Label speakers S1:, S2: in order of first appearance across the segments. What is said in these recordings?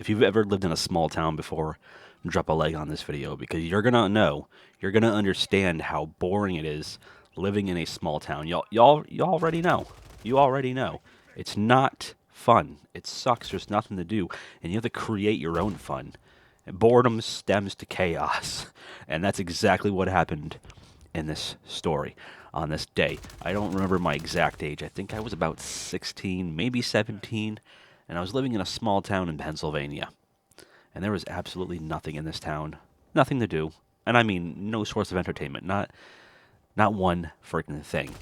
S1: if you've ever lived in a small town before, drop a like on this video because you're gonna understand how boring it is living in a small town. You already know. You already know. It's not fun. It sucks. There's nothing to do, and you have to create your own fun. And boredom stems to chaos, and that's exactly what happened in this story on this day. I don't remember my exact age. I think I was about 16, maybe 17, and I was living in a small town in Pennsylvania. And there was absolutely nothing in this town, nothing to do. And I mean, no source of entertainment, not one freaking thing.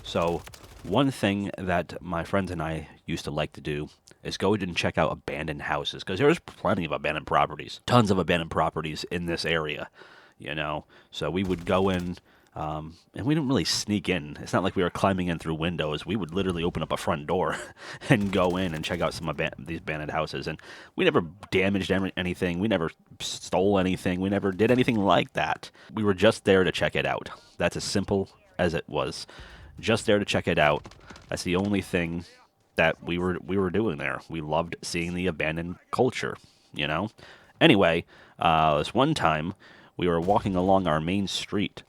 S1: So, one thing that my friends and I used to like to do is go and check out abandoned houses because there's plenty of abandoned properties, tons of abandoned properties in this area, you know. So we would go in, and we didn't really sneak in. It's not like we were climbing in through windows. We would literally open up a front door and go in and check out these abandoned houses. And we never damaged anything. We never stole anything. We never did anything like that. We were just there to check it out. That's as simple as it was. Just there to check it out. That's the only thing that we were doing there. We loved seeing the abandoned culture, you know. Anyway, this one time we were walking along our main street,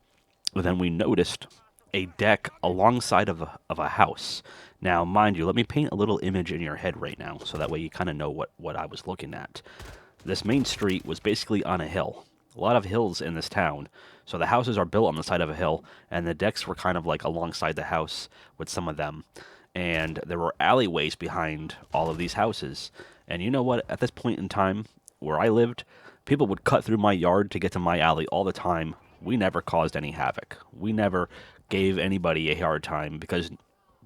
S1: and then we noticed a deck alongside of a house. Now, mind you, let me paint a little image in your head right now, so that way you kind of know what I was looking at. This main street was basically on a hill. A lot of hills in this town. So the houses are built on the side of a hill, and the decks were kind of like alongside the house with some of them. And there were alleyways behind all of these houses. And you know what? At this point in time, where I lived, people would cut through my yard to get to my alley all the time. We never caused any havoc. We never gave anybody a hard time because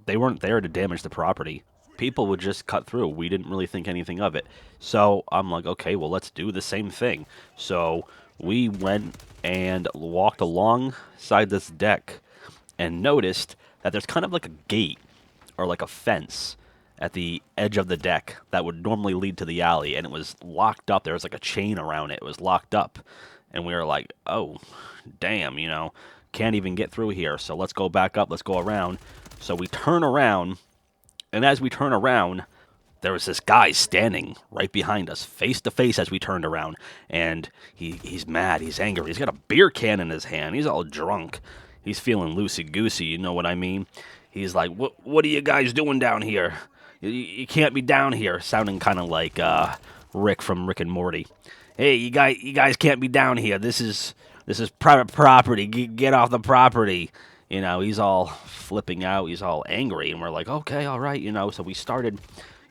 S1: they weren't there to damage the property. People would just cut through. We didn't really think anything of it. So I'm like, okay, well, let's do the same thing. So we went and walked alongside this deck and noticed that there's kind of like a gate or like a fence at the edge of the deck that would normally lead to the alley, and it was locked up. There was like a chain around it. It was locked up. And we were like, oh, damn, you know, can't even get through here. So let's go back up. Let's go around. So we turn around, and as we turn around, there was this guy standing right behind us, face to face as we turned around. And he's mad. He's angry. He's got a beer can in his hand. He's all drunk. He's feeling loosey-goosey, you know what I mean? He's like, what are you guys doing down here? You can't be down here. Sounding kind of like Rick from Rick and Morty. Hey, you guys can't be down here. This is private property. Get off the property. You know, he's all flipping out. He's all angry. And we're like, okay, all right, you know. So we started,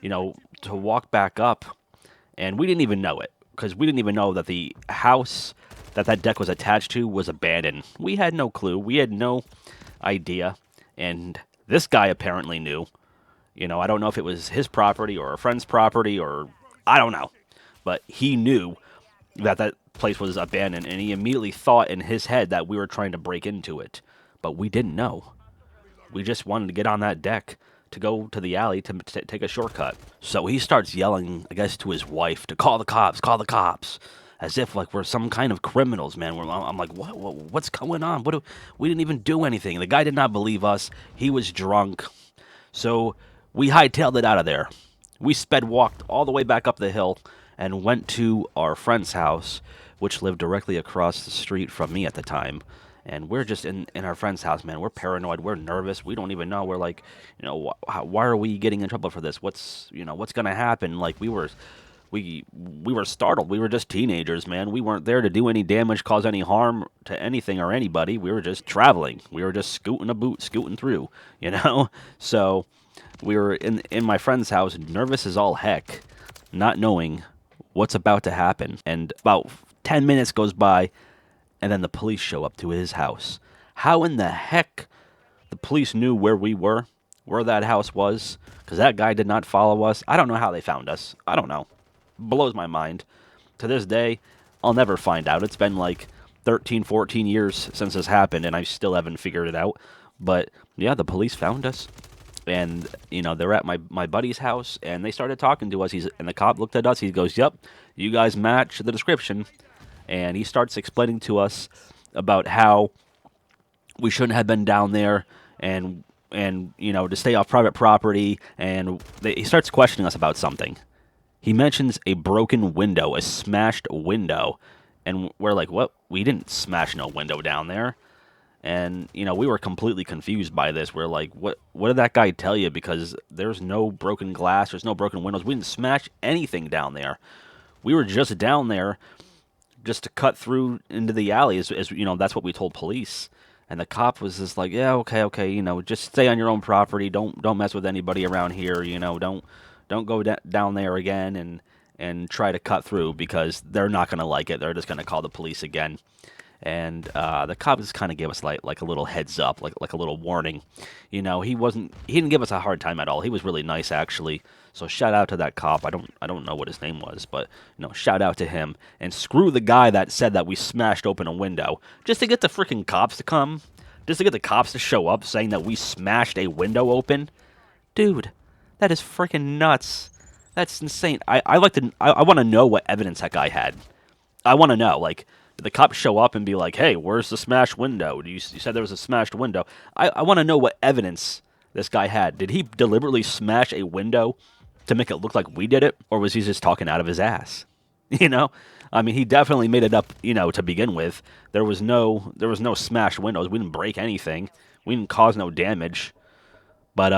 S1: you know, to walk back up. And we didn't even know it because we didn't even know that the house that deck was attached to was abandoned. We had no clue. We had no idea. And this guy apparently knew. You know, I don't know if it was his property or a friend's property or I don't know. But he knew that place was abandoned, and he immediately thought in his head that we were trying to break into it. But we didn't know. We just wanted to get on that deck to go to the alley to take a shortcut. So he starts yelling, I guess, to his wife to call the cops, as if like we're some kind of criminals, man. I'm like, what's going on? We didn't even do anything. The guy did not believe us. He was drunk. So we hightailed it out of there. We walked all the way back up the hill and went to our friend's house, which lived directly across the street from me at the time. And we're just in our friend's house, man. We're paranoid. We're nervous. We don't even know. We're like, you know, why are we getting in trouble for this? What's going to happen? Like we were startled. We were just teenagers, man. We weren't there to do any damage, cause any harm to anything or anybody. We were just traveling. We were just scooting through, you know? So we were in my friend's house, nervous as all heck, not knowing what's about to happen. And about 10 minutes goes by, and then the police show up to his house. How in the heck the police knew where we were, where that house was, because that guy did not follow us. I don't know how they found us. I don't know. Blows my mind. To this day, I'll never find out. It's been like 13, 14 years since this happened, and I still haven't figured it out. But yeah, the police found us. And, you know, they're at my buddy's house, and they started talking to us. And the cop looked at us. He goes, yep, you guys match the description. And he starts explaining to us about how we shouldn't have been down there and you know, to stay off private property. And he starts questioning us about something. He mentions a broken window, a smashed window. And we're like, what? We didn't smash no window down there. And, we were completely confused by this. We're like, what did that guy tell you? Because there's no broken glass, there's no broken windows. We didn't smash anything down there. We were just down there just to cut through into the alley, that's what we told police. And the cop was just like, yeah, okay, just stay on your own property. Don't mess with anybody around here. Don't go down there again and try to cut through because they're not gonna like it. They're just gonna call the police again. And the cop just kind of gave us like a little heads up, like a little warning. He didn't give us a hard time at all. He was really nice actually. So shout out to that cop. I don't know what his name was, but shout out to him. And screw the guy that said that we smashed open a window just to get the freaking cops to come, just to get the cops to show up saying that we smashed a window open. Dude, that is freaking nuts. That's insane. I want to know what evidence that guy had. I want to know, like, did the cops show up and be like, hey, where's the smashed window? You said there was a smashed window. I want to know what evidence this guy had. Did he deliberately smash a window to make it look like we did it? Or was he just talking out of his ass? I mean, he definitely made it up, to begin with. There was no smashed windows. We didn't break anything. We didn't cause no damage. But,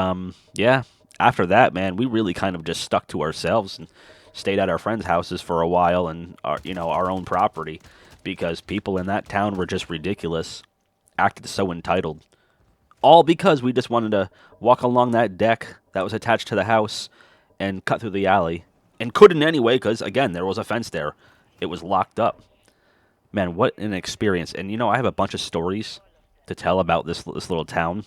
S1: yeah, after that, man, we really kind of just stuck to ourselves and stayed at our friends' houses for a while and, our own property. Because people in that town were just ridiculous, acted so entitled. All because we just wanted to walk along that deck that was attached to the house and cut through the alley. And couldn't anyway because, again, there was a fence there. It was locked up. Man, what an experience. And, I have a bunch of stories to tell about this little town.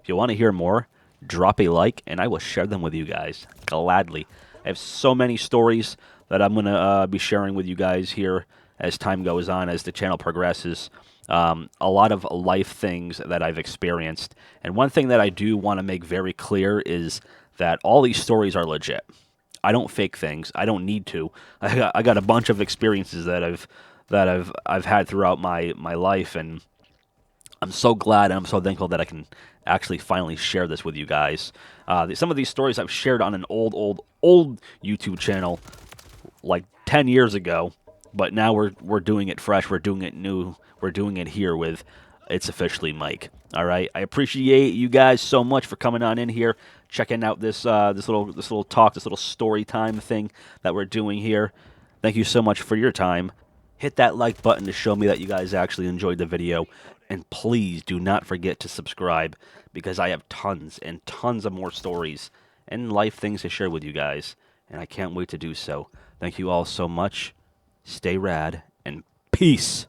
S1: If you want to hear more, drop a like, and I will share them with you guys gladly. I have so many stories that I'm going to be sharing with you guys here as time goes on, as the channel progresses. A lot of life things that I've experienced. And one thing that I do want to make very clear is that all these stories are legit. I don't fake things. I don't need to. I got a bunch of experiences that I've had throughout my life, and I'm so glad and I'm so thankful that I can actually finally share this with you guys. Some of these stories I've shared on an old YouTube channel like 10 years ago. But now we're doing it fresh. We're doing it new. We're doing it here with It's Officially Mike. All right. I appreciate you guys so much for coming on in here, checking out this little talk, this little story time thing that we're doing here. Thank you so much for your time. Hit that like button to show me that you guys actually enjoyed the video, and please do not forget to subscribe because I have tons and tons of more stories and life things to share with you guys, and I can't wait to do so. Thank you all so much. Stay rad, and peace.